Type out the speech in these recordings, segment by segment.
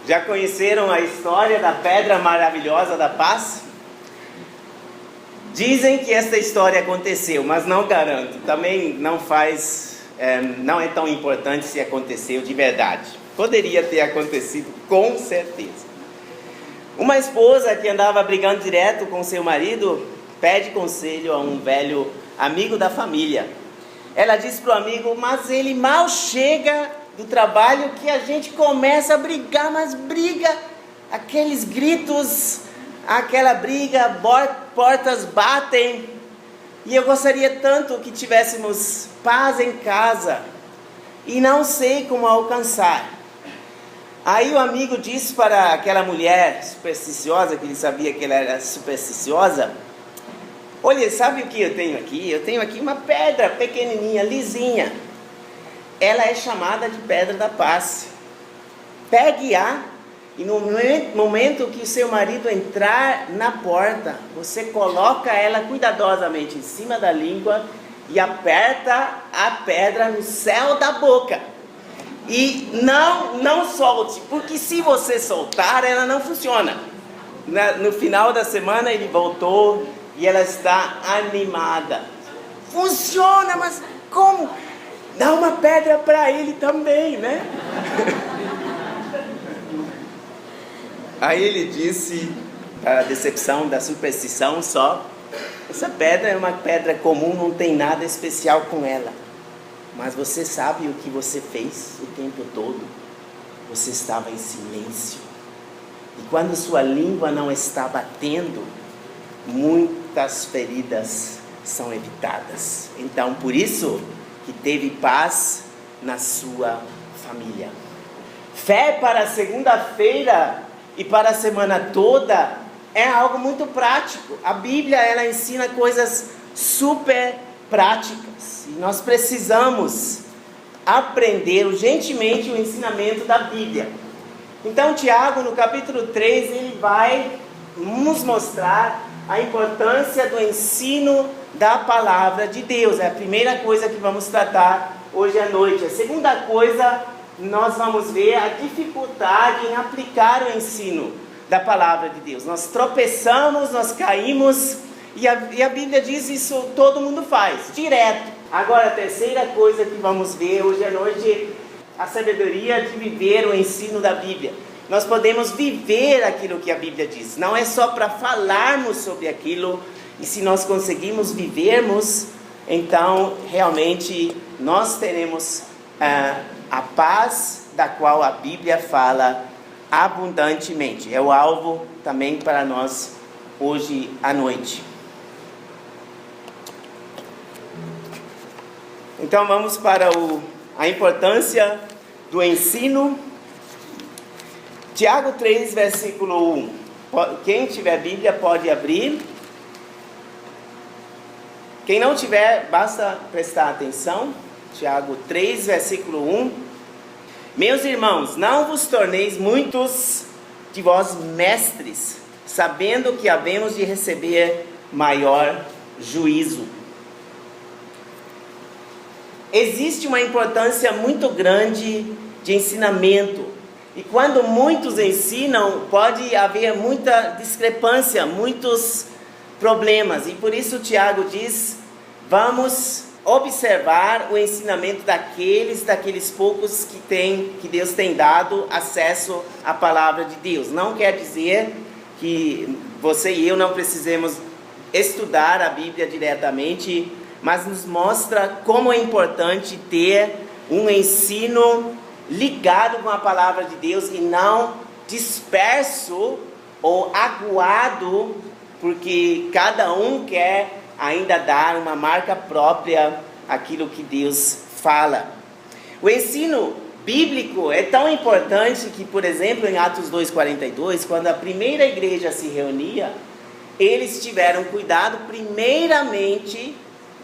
Já conheceram a história da Pedra Maravilhosa da Paz? Dizem que esta história aconteceu, mas não garanto. Também não é tão importante se aconteceu de verdade. Poderia ter acontecido, com certeza. Uma esposa que andava brigando direto com seu marido pede conselho a um velho amigo da família. Ela diz para o amigo: mas ele mal chega do trabalho que a gente começa a brigar, mas briga, aqueles gritos, aquela briga, portas batem, e eu gostaria tanto que tivéssemos paz em casa, e não sei como alcançar. Aí o amigo disse para aquela mulher supersticiosa, que ele sabia que ela era supersticiosa: olha, sabe o que eu tenho aqui? Eu tenho aqui uma pedra pequenininha, lisinha. Ela é chamada de Pedra da Paz. Pegue-a, e no momento que o seu marido entrar na porta, você coloca ela cuidadosamente em cima da língua e aperta a pedra no céu da boca. E não solte, porque se você soltar, ela não funciona. No final da semana ele voltou e ela está animada. Funciona, mas como? Dá uma pedra para ele também, né? Aí ele disse, para a decepção da superstição só: essa pedra é uma pedra comum, não tem nada especial com ela. Mas você sabe o que você fez o tempo todo? Você estava em silêncio. E quando sua língua não está batendo, muitas feridas são evitadas. Então, por isso que teve paz na sua família. Fé para a segunda-feira e para a semana toda é algo muito prático. A Bíblia, ela ensina coisas super práticas. E nós precisamos aprender urgentemente o ensinamento da Bíblia. Então, Tiago, no capítulo 3, ele vai nos mostrar a importância do ensino da palavra de Deus. É a primeira coisa que vamos tratar hoje à noite. A segunda coisa, nós vamos ver a dificuldade em aplicar o ensino da palavra de Deus. Nós tropeçamos, nós caímos, e a Bíblia diz isso, todo mundo faz, direto. Agora, a terceira coisa que vamos ver hoje à noite, a sabedoria de viver o ensino da Bíblia. Nós podemos viver aquilo que a Bíblia diz. Não é só para falarmos sobre aquilo. E se nós conseguirmos vivermos, então realmente nós teremos a paz da qual a Bíblia fala abundantemente. É o alvo também para nós hoje à noite. Então vamos para a importância do ensino. Tiago 3, versículo 1. Quem tiver Bíblia pode abrir. Quem não tiver, basta prestar atenção. Tiago 3, versículo 1. Meus irmãos, não vos torneis muitos de vós mestres, sabendo que havemos de receber maior juízo. Existe uma importância muito grande de ensinamento. E quando muitos ensinam, pode haver muita discrepância, muitos problemas. E por isso Tiago diz: vamos observar o ensinamento daqueles poucos que Deus tem dado acesso à palavra de Deus. Não quer dizer que você e eu não precisemos estudar a Bíblia diretamente, mas nos mostra como é importante ter um ensino ligado com a palavra de Deus e não disperso ou aguado, porque cada um quer ainda dar uma marca própria àquilo que Deus fala. O ensino bíblico é tão importante que, por exemplo, em Atos 2,42, quando a primeira igreja se reunia, eles tiveram cuidado primeiramente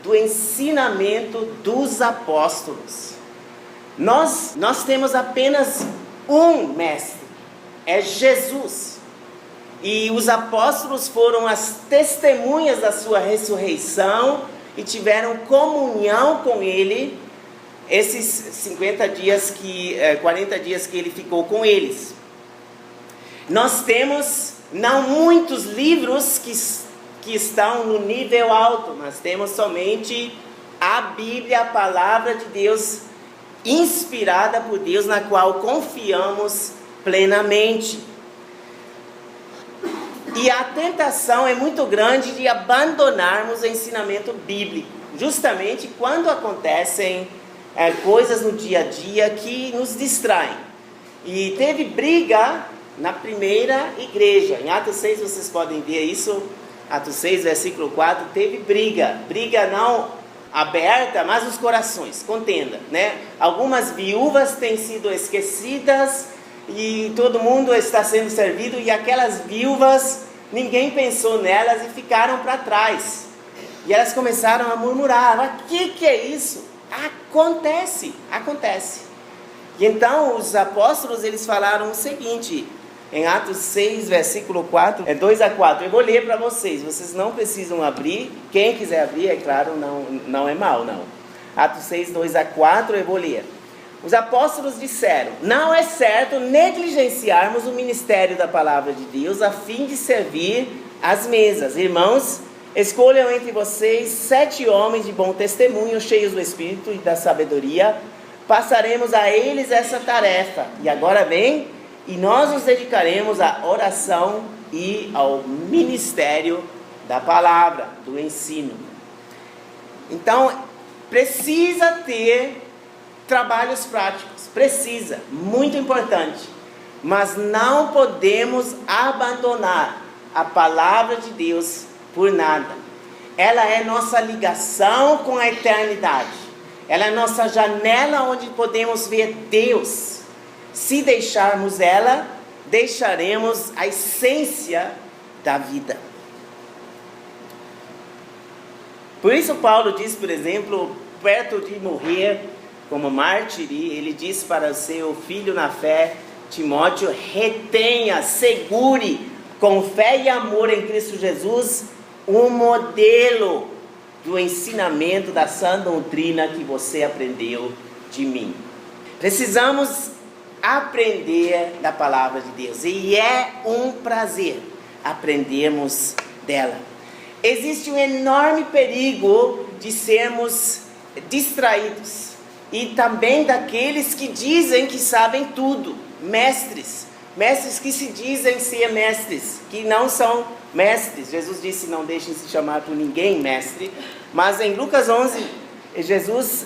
do ensinamento dos apóstolos. Nós temos apenas um mestre, é Jesus. E os apóstolos foram as testemunhas da sua ressurreição e tiveram comunhão com ele esses 40 dias que ele ficou com eles. Nós temos não muitos livros que estão no nível alto, mas temos somente a Bíblia, a palavra de Deus, inspirada por Deus, na qual confiamos plenamente. E a tentação é muito grande de abandonarmos o ensinamento bíblico, justamente quando acontecem coisas no dia a dia que nos distraem. E teve briga na primeira igreja. Em Atos 6 vocês podem ver isso. Atos 6, versículo 4, teve briga não aberta, mas nos corações, contenda, né? Algumas viúvas têm sido esquecidas e todo mundo está sendo servido, e aquelas viúvas, ninguém pensou nelas e ficaram para trás. E elas começaram a murmurar: mas que é isso? Acontece. E então os apóstolos, eles falaram o seguinte, em Atos 6, versículo 4, 2 a 4, eu vou ler para vocês não precisam abrir, quem quiser abrir, é claro, não é mal, não. Atos 6, 2 a 4, eu vou ler. Os apóstolos disseram: não é certo negligenciarmos o ministério da palavra de Deus a fim de servir às mesas. Irmãos, escolham entre vocês 7 homens de bom testemunho, cheios do Espírito e da sabedoria. Passaremos a eles essa tarefa. E agora vem, e nós nos dedicaremos à oração e ao ministério da palavra, do ensino. Então, precisa ter trabalhos práticos, precisa, muito importante. Mas não podemos abandonar a palavra de Deus por nada. Ela é nossa ligação com a eternidade. Ela é nossa janela onde podemos ver Deus. Se deixarmos ela, deixaremos a essência da vida. Por isso Paulo diz, por exemplo, perto de morrer como mártir, ele diz para o seu filho na fé, Timóteo: retenha, segure com fé e amor em Cristo Jesus o modelo do ensinamento da sã doutrina que você aprendeu de mim. Precisamos aprender da palavra de Deus, e é um prazer aprendermos dela. Existe um enorme perigo de sermos distraídos, e também daqueles que dizem que sabem tudo, mestres que se dizem ser mestres, que não são mestres. Jesus disse: não deixem se chamar por ninguém mestre. Mas em Lucas 11, Jesus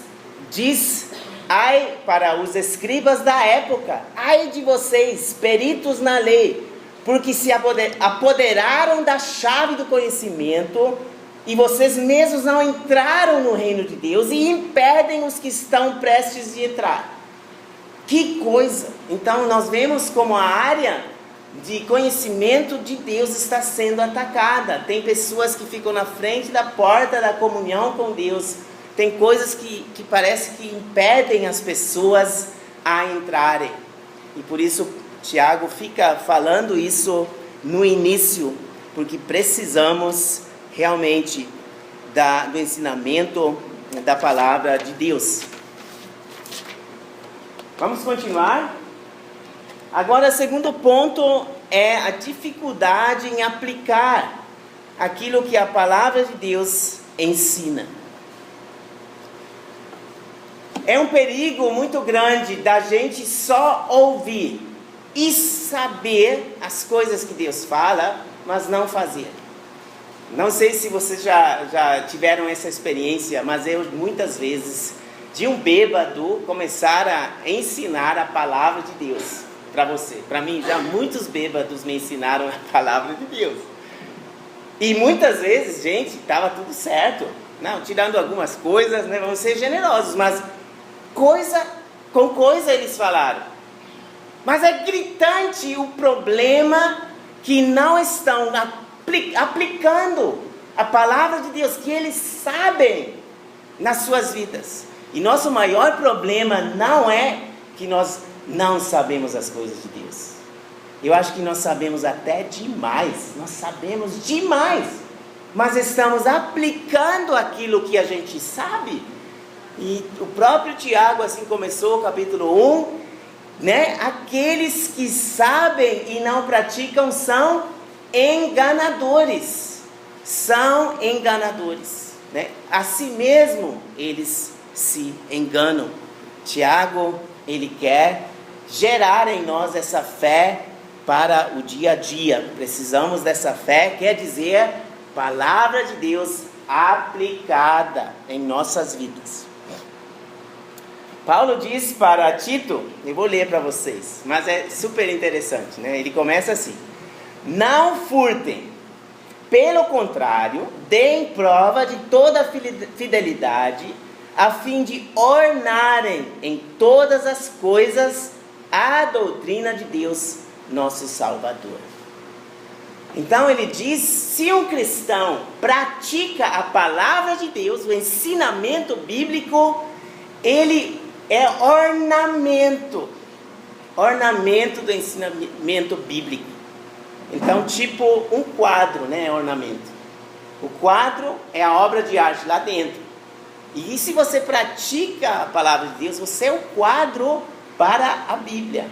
diz: ai para os escribas da época, ai de vocês, peritos na lei, porque se apoderaram da chave do conhecimento, e vocês mesmos não entraram no reino de Deus, e impedem os que estão prestes de entrar. Que coisa! Então nós vemos como a área de conhecimento de Deus está sendo atacada. Tem pessoas que ficam na frente da porta da comunhão com Deus. Tem coisas que parece que impedem as pessoas a entrarem. E por isso Tiago fica falando isso no início, porque precisamos realmente do ensinamento da palavra de Deus. Vamos continuar? Agora, o segundo ponto é a dificuldade em aplicar aquilo que a palavra de Deus ensina. É um perigo muito grande da gente só ouvir e saber as coisas que Deus fala, mas não fazer. Não sei se vocês já tiveram essa experiência, mas eu muitas vezes, de um bêbado, começar a ensinar a palavra de Deus para você. Para mim, já muitos bêbados me ensinaram a palavra de Deus. E muitas vezes, gente, estava tudo certo. Não, tirando algumas coisas, né, vamos ser generosos, mas com coisa eles falaram. Mas é gritante o problema que não estão aplicando a palavra de Deus, que eles sabem nas suas vidas. E nosso maior problema não é que nós não sabemos as coisas de Deus. Eu acho que nós sabemos até demais. Nós sabemos demais. Mas estamos aplicando aquilo que a gente sabe. E o próprio Tiago assim começou o capítulo 1, né? Aqueles que sabem e não praticam são enganadores. São enganadores, né? Assim mesmo eles se enganam. Tiago, ele quer gerar em nós essa fé para o dia a dia. Precisamos dessa fé, quer dizer, palavra de Deus aplicada em nossas vidas. Paulo diz para Tito, eu vou ler para vocês, mas é super interessante, né? Ele começa assim: não furtem, pelo contrário, deem prova de toda fidelidade, a fim de ornarem em todas as coisas a doutrina de Deus, nosso Salvador. Então ele diz, se um cristão pratica a palavra de Deus, o ensinamento bíblico, ele é ornamento do ensinamento bíblico. Então, tipo um quadro, né, ornamento. O quadro é a obra de arte lá dentro. E se você pratica a palavra de Deus, você é o quadro para a Bíblia.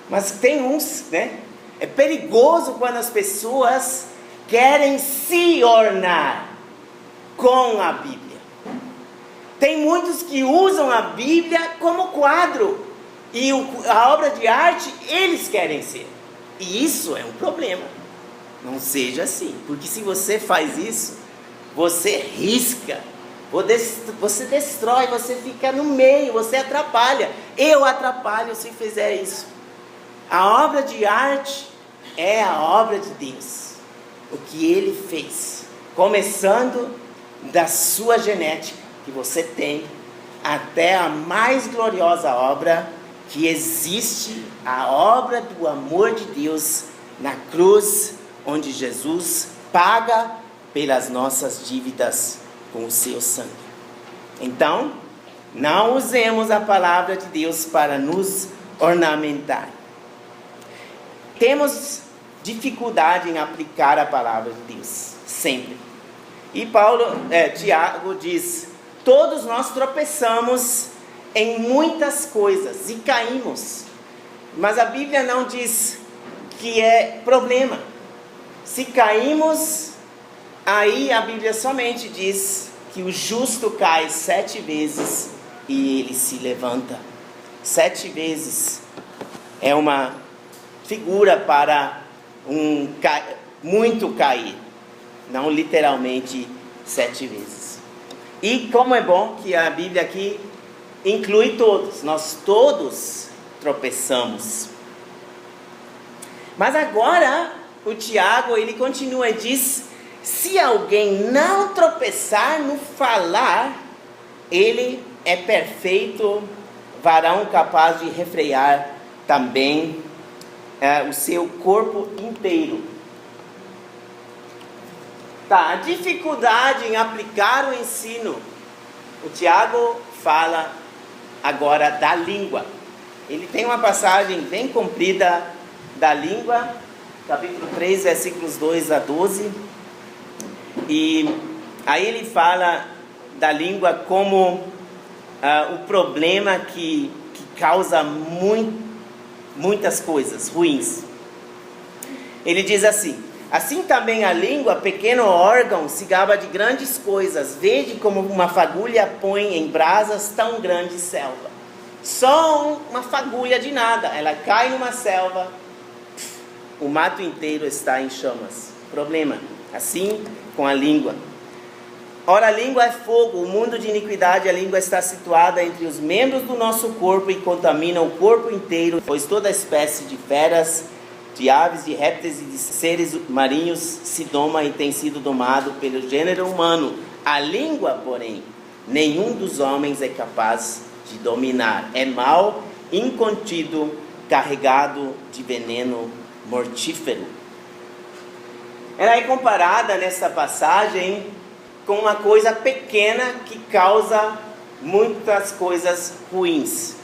Mas tem uns, né? É perigoso quando as pessoas querem se ornar com a Bíblia. Tem muitos que usam a Bíblia como quadro. E a obra de arte, eles querem ser. E isso é um problema. Não seja assim. Porque se você faz isso, você risca. Você destrói, você fica no meio, você atrapalha. Eu atrapalho se fizer isso. A obra de arte é a obra de Deus. O que Ele fez. Começando da sua genética que você tem, até a mais gloriosa obra que existe, a obra do amor de Deus na cruz, onde Jesus paga pelas nossas dívidas com o seu sangue. Então, não usemos a palavra de Deus para nos ornamentar. Temos dificuldade em aplicar a palavra de Deus, sempre. E Tiago diz, todos nós tropeçamos em muitas coisas e caímos. Mas a Bíblia não diz que é problema. Se caímos, aí a Bíblia somente diz que o justo cai 7 vezes e ele se levanta. 7 vezes é uma figura para muito cair. Não literalmente 7 vezes. E como é bom que a Bíblia aqui inclui todos. Nós todos tropeçamos. Mas agora o Tiago, ele continua e diz, se alguém não tropeçar no falar, ele é perfeito, varão capaz de refrear também o seu corpo inteiro. Tá, a dificuldade em aplicar o ensino. O Tiago fala agora da língua. Ele tem uma passagem bem comprida da língua, capítulo 3, versículos 2 a 12. E aí ele fala da língua como o problema que causa muitas coisas ruins. Ele diz assim: assim também a língua, pequeno órgão, se gaba de grandes coisas. Vede como uma fagulha põe em brasas tão grande selva. Só uma fagulha de nada, ela cai numa selva, o mato inteiro está em chamas. Problema, assim com a língua. Ora, a língua é fogo, o mundo de iniquidade, a língua está situada entre os membros do nosso corpo e contamina o corpo inteiro, pois toda espécie de feras, de aves, de répteis e de seres marinhos se doma e tem sido domado pelo gênero humano. A língua, porém, nenhum dos homens é capaz de dominar. É mal, incontido, carregado de veneno mortífero. Ela é comparada nessa passagem com uma coisa pequena que causa muitas coisas ruins.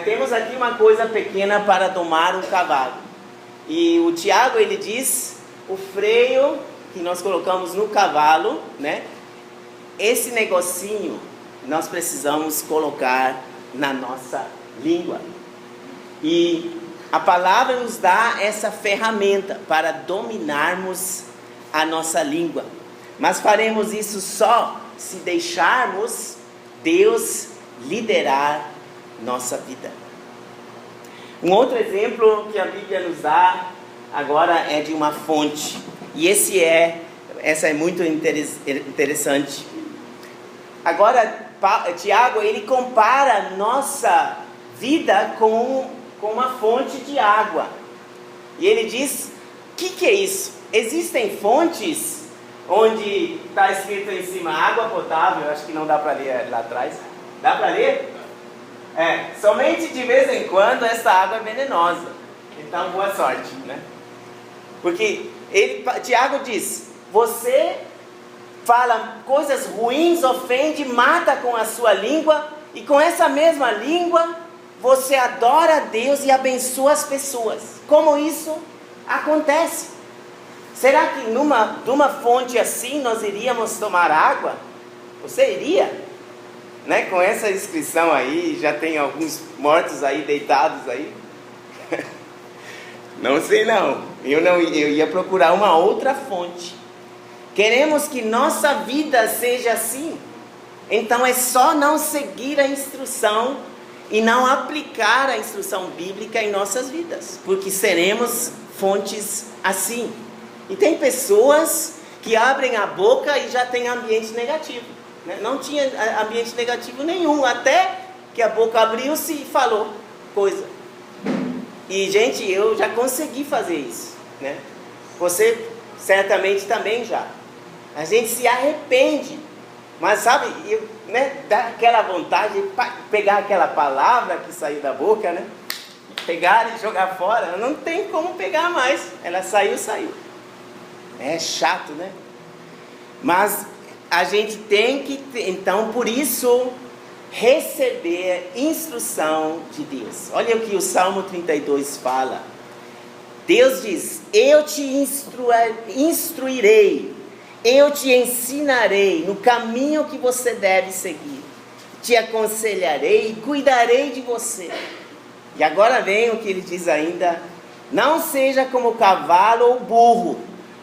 Temos aqui uma coisa pequena para domar um cavalo. E o Tiago, ele diz, o freio que nós colocamos no cavalo, né? Esse negocinho nós precisamos colocar na nossa língua. E a palavra nos dá essa ferramenta para dominarmos a nossa língua. Mas faremos isso só se deixarmos Deus liderar nossa vida. Um outro exemplo que a Bíblia nos dá agora é de uma fonte. E essa é muito interessante. Agora, Tiago, ele compara nossa vida com uma fonte de água. E ele diz, o que é isso? Existem fontes onde está escrito em cima água potável. Acho que não dá para ler lá atrás. Dá para ler? Somente de vez em quando essa água é venenosa. Então, boa sorte, né? Porque Tiago diz, você fala coisas ruins, ofende, mata com a sua língua, e com essa mesma língua, você adora a Deus e abençoa as pessoas. Como isso acontece? Será que numa fonte assim nós iríamos tomar água? Você iria? Né? Com essa inscrição aí, já tem alguns mortos aí, deitados aí. Não sei não. Eu ia procurar uma outra fonte. Queremos que nossa vida seja assim. Então é só não seguir a instrução e não aplicar a instrução bíblica em nossas vidas, porque seremos fontes assim. E tem pessoas que abrem a boca e já tem ambiente negativo, né? Não tinha ambiente negativo nenhum, até que a boca abriu-se e falou coisa. E gente, eu já consegui fazer isso, né? Você certamente também já. A gente se arrepende, mas sabe, dá aquela vontade de pegar aquela palavra que saiu da boca, né? Pegar e jogar fora. Não tem como pegar mais. Ela saiu. É chato, né? Mas a gente tem que, então, por isso, receber instrução de Deus. Olha o que o Salmo 32 fala. Deus diz, eu te instruirei, eu te ensinarei no caminho que você deve seguir, te aconselharei e cuidarei de você. E agora vem o que ele diz ainda, não seja como o cavalo ou o burro,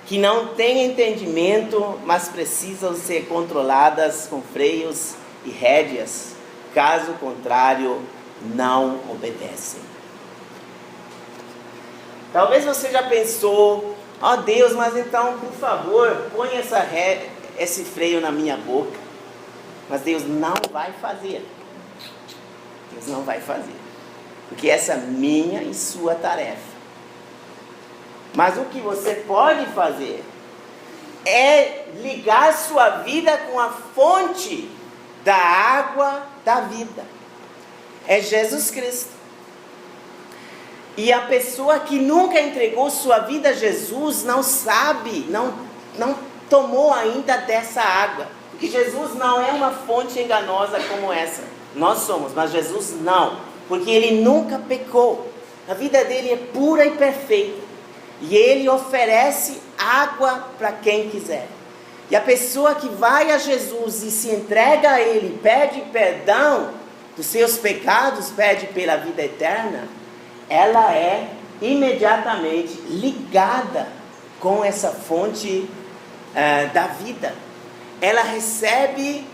que não têm entendimento, mas precisam ser controladas com freios e rédeas, caso contrário, não obedecem. Talvez você já pensou, Deus, mas então, por favor, põe esse freio na minha boca. Mas Deus não vai fazer. Deus não vai fazer. Porque essa é minha e sua tarefa. Mas o que você pode fazer é ligar sua vida com a fonte da água da vida. É Jesus Cristo. E a pessoa que nunca entregou sua vida a Jesus não sabe, não tomou ainda dessa água. Porque Jesus não é uma fonte enganosa como essa. Nós somos, mas Jesus não. Porque ele nunca pecou. A vida dele é pura e perfeita. E ele oferece água para quem quiser. E a pessoa que vai a Jesus e se entrega a ele, pede perdão dos seus pecados, pede pela vida eterna, ela é imediatamente ligada com essa fonte da vida. Ela recebe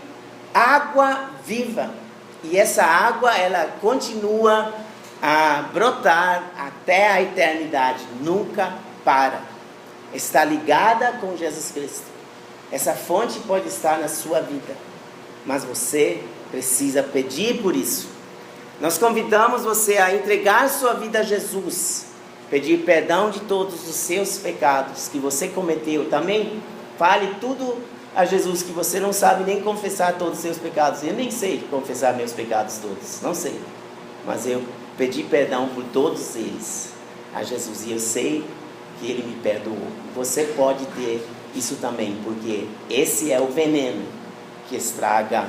água viva. E essa água, ela continua a brotar até a eternidade. Nunca para. Está ligada com Jesus Cristo. Essa fonte pode estar na sua vida. Mas você precisa pedir por isso. Nós convidamos você a entregar sua vida a Jesus, pedir perdão de todos os seus pecados que você cometeu. Também fale tudo a Jesus, que você não sabe nem confessar todos os seus pecados. Eu nem sei confessar meus pecados todos, não sei. Mas eu pedi perdão por todos eles a Jesus, e eu sei que Ele me perdoou. Você pode ter isso também, porque esse é o veneno que estraga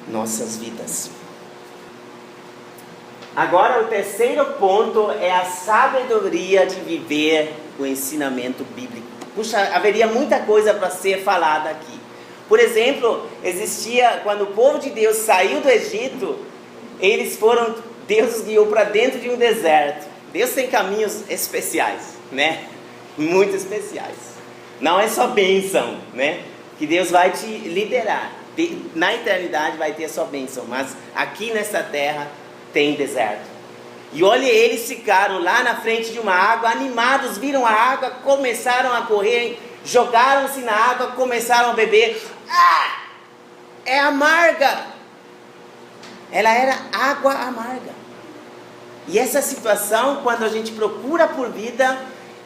nossas vidas. Agora, o terceiro ponto é a sabedoria de viver o ensinamento bíblico. Puxa, haveria muita coisa para ser falada aqui. Por exemplo, quando o povo de Deus saiu do Egito, eles foram Deus os guiou para dentro de um deserto. Deus tem caminhos especiais, né? Muito especiais. Não é só bênção, né? Que Deus vai te liderar. Na eternidade vai ter só bênção, mas aqui nessa terra tem deserto. E olha, eles ficaram lá na frente de uma água, animados, viram a água, começaram a correr, jogaram-se na água, começaram a beber. Ah! É amarga! Ela era água amarga. E essa situação, quando a gente procura por vida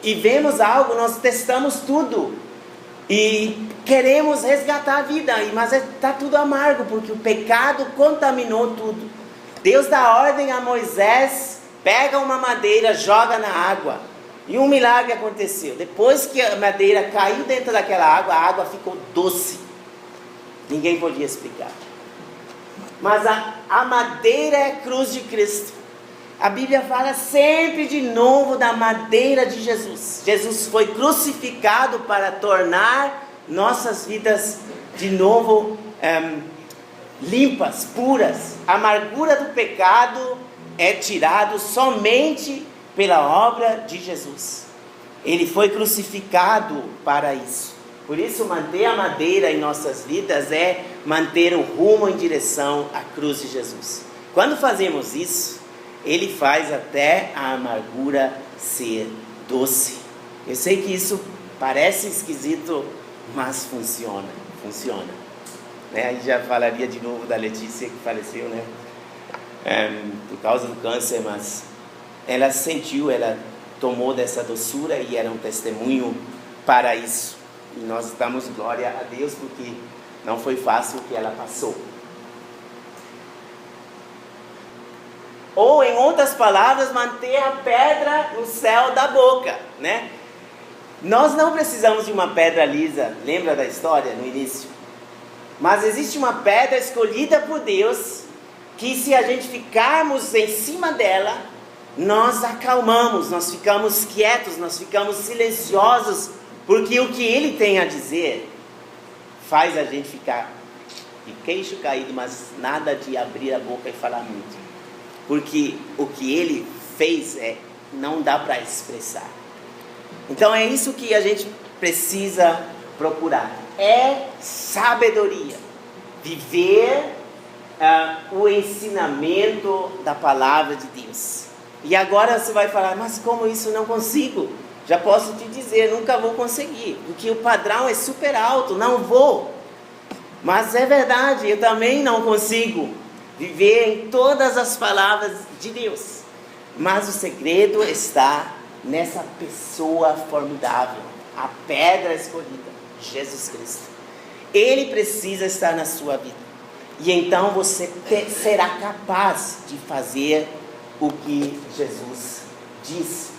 e vemos algo, nós testamos tudo. E queremos resgatar a vida, mas está tudo amargo, porque o pecado contaminou tudo. Deus dá ordem a Moisés, pega uma madeira, joga na água. E um milagre aconteceu. Depois que a madeira caiu dentro daquela água, a água ficou doce. Ninguém podia explicar. Mas a madeira é a cruz de Cristo. A Bíblia fala sempre de novo da madeira de Jesus. Jesus foi crucificado para tornar nossas vidas de novo limpas, puras. A amargura do pecado é tirado somente pela obra de Jesus. Ele foi crucificado para isso. Por isso, manter a madeira em nossas vidas é manter o rumo em direção à cruz de Jesus. Quando fazemos isso, Ele faz até a amargura ser doce. Eu sei que isso parece esquisito, mas funciona. Né? Aí já falaria de novo da Letícia que faleceu, né? Por causa do câncer, mas ela sentiu, ela tomou dessa doçura e era um testemunho para isso. E nós damos glória a Deus porque não foi fácil o que ela passou. Ou, em outras palavras, manter a pedra no céu da boca, né? Nós não precisamos de uma pedra lisa, lembra da história no início? Mas existe uma pedra escolhida por Deus, que se a gente ficarmos em cima dela, nós acalmamos, nós ficamos quietos, nós ficamos silenciosos, porque o que Ele tem a dizer faz a gente ficar de queixo caído, mas nada de abrir a boca e falar muito. Porque o que Ele fez não dá para expressar. Então é isso que a gente precisa procurar. É sabedoria. Viver o ensinamento da palavra de Deus. E agora você vai falar, mas como isso não consigo? Já posso te dizer, nunca vou conseguir. Porque o padrão é super alto, não vou. Mas é verdade, eu também não consigo viver em todas as palavras de Deus. Mas o segredo está nessa pessoa formidável, a pedra escolhida, Jesus Cristo. Ele precisa estar na sua vida. E então você será capaz de fazer o que Jesus diz.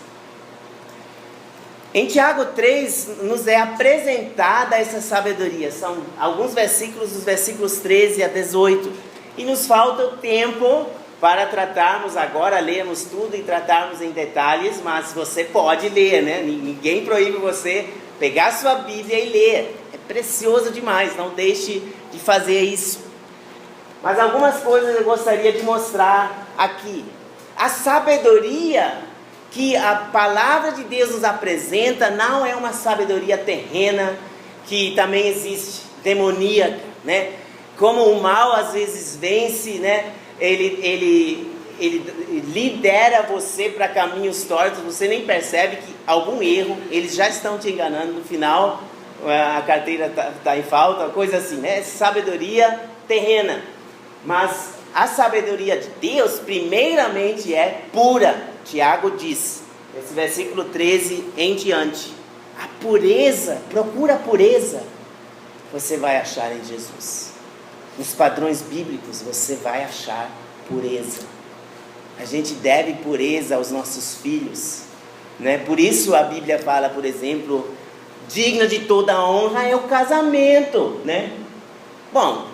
Em Tiago 3 nos é apresentada essa sabedoria. São alguns versículos, dos versículos 13 a 18. E nos falta o tempo para tratarmos agora, lermos tudo e tratarmos em detalhes, mas você pode ler, né? Ninguém proíbe você pegar sua Bíblia e ler. É precioso demais, não deixe de fazer isso. Mas algumas coisas eu gostaria de mostrar aqui. A sabedoria que a palavra de Deus nos apresenta não é uma sabedoria terrena, que também existe, demoníaca, né? Como o mal às vezes vence, né? Ele lidera você para caminhos tortos, você nem percebe que algum erro, eles já estão te enganando, no final a carteira está em falta, coisa assim, né? Sabedoria terrena. Mas a sabedoria de Deus, primeiramente, é pura. Tiago diz, esse versículo 13 em diante, a pureza, procura a pureza, você vai achar em Jesus. Nos padrões bíblicos você vai achar pureza. A gente deve pureza aos nossos filhos, né? Por isso a Bíblia fala, por exemplo, digna de toda honra é o casamento, né? Bom,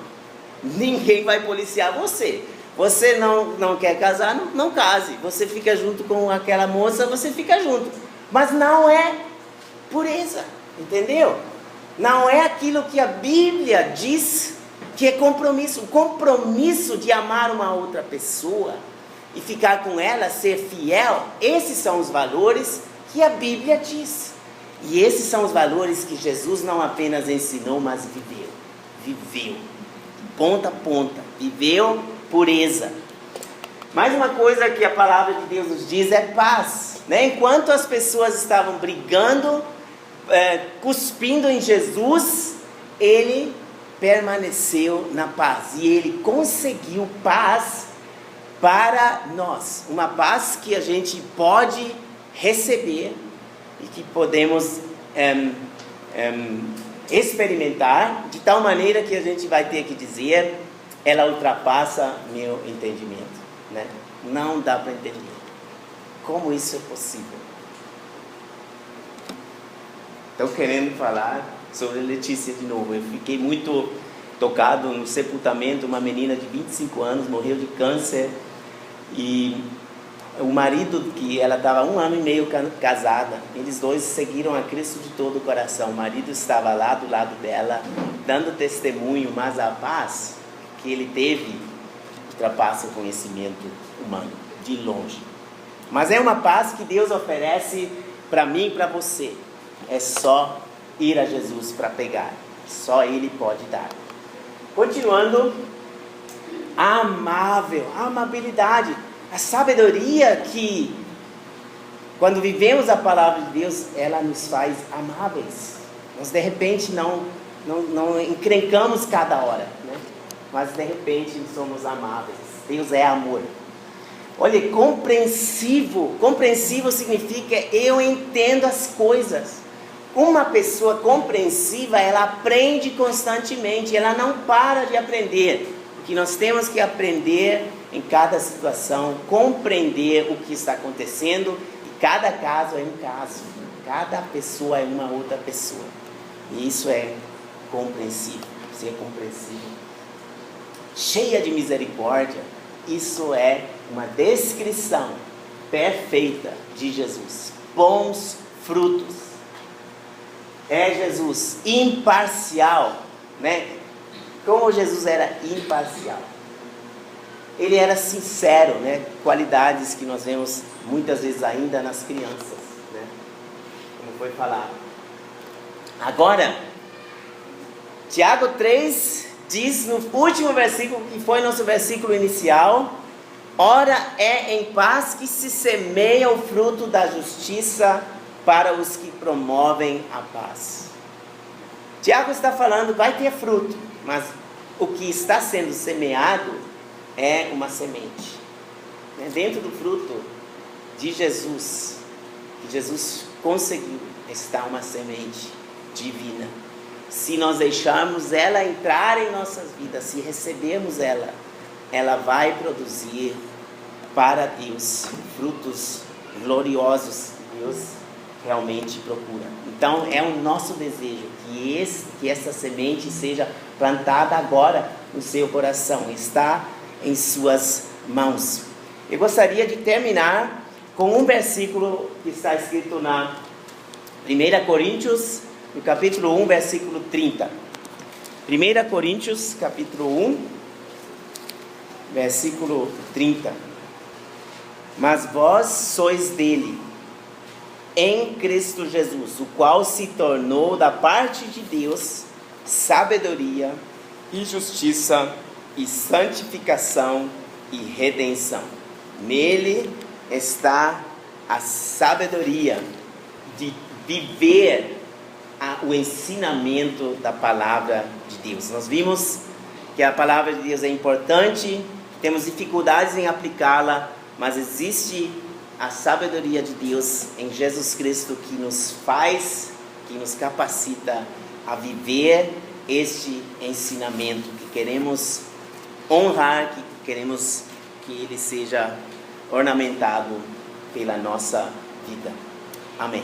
ninguém vai policiar você. Você não quer casar, não case. Você fica junto com aquela moça, você fica junto. Mas não é pureza, entendeu? Não é aquilo que a Bíblia diz que é compromisso. O compromisso de amar uma outra pessoa e ficar com ela, ser fiel, esses são os valores que a Bíblia diz. E esses são os valores que Jesus não apenas ensinou, mas viveu. Viveu, ponta a ponta, viveu pureza. Mais uma coisa que a palavra de Deus nos diz é paz, né? Enquanto as pessoas estavam brigando, cuspindo em Jesus, ele permaneceu na paz. E ele conseguiu paz para nós. Uma paz que a gente pode receber e que podemos experimentar, de tal maneira que a gente vai ter que dizer, ela ultrapassa meu entendimento, né? Não dá para entender como isso é possível. Estou querendo falar sobre Letícia de novo. Eu fiquei muito tocado no sepultamento. Uma menina de 25 anos morreu de câncer, e o marido, que ela estava 1 ano e meio casada, eles dois seguiram a Cristo de todo o coração. O marido estava lá do lado dela, dando testemunho, mas a paz que ele teve ultrapassa o conhecimento humano, de longe. Mas é uma paz que Deus oferece para mim e para você. É só ir a Jesus para pegar. Só Ele pode dar. Continuando, a amabilidade, a sabedoria que, quando vivemos a palavra de Deus, ela nos faz amáveis. Nós de repente não encrencamos cada hora, né? Mas de repente somos amáveis. Deus é amor. Olha, compreensivo significa eu entendo as coisas. Uma pessoa compreensiva, ela aprende constantemente, ela não para de aprender. O que nós temos que aprender em cada situação, compreender o que está acontecendo, e cada caso é um caso, cada pessoa é uma outra pessoa. E isso é compreensível, ser compreensível. Cheia de misericórdia, isso é uma descrição perfeita de Jesus. Bons frutos. É Jesus imparcial, né? Como Jesus era imparcial. Ele era sincero, né? Qualidades que nós vemos muitas vezes ainda nas crianças, né? Como foi falado. Agora, Tiago 3 diz no último versículo, que foi nosso versículo inicial: ora é em paz que se semeia o fruto da justiça para os que promovem a paz. Tiago está falando, vai ter fruto, mas o que está sendo semeado é uma semente. Dentro do fruto de Jesus, que Jesus conseguiu, está uma semente divina. Se nós deixarmos ela entrar em nossas vidas, se recebermos ela, ela vai produzir para Deus frutos gloriosos que Deus realmente procura. Então é o nosso desejo que essa semente seja plantada agora no seu coração, está em suas mãos. Eu gostaria de terminar com um versículo que está escrito na 1 Coríntios, no capítulo 1, versículo 30. 1 Coríntios, capítulo 1, versículo 30. Mas vós sois dele, em Cristo Jesus, o qual se tornou da parte de Deus sabedoria e justiça e santificação e redenção. Nele está a sabedoria de viver o ensinamento da palavra de Deus. Nós vimos que a palavra de Deus é importante, temos dificuldades em aplicá-la, mas existe a sabedoria de Deus em Jesus Cristo que nos faz, que nos capacita a viver este ensinamento que queremos honrar, que queremos que ele seja ornamentado pela nossa vida. Amém.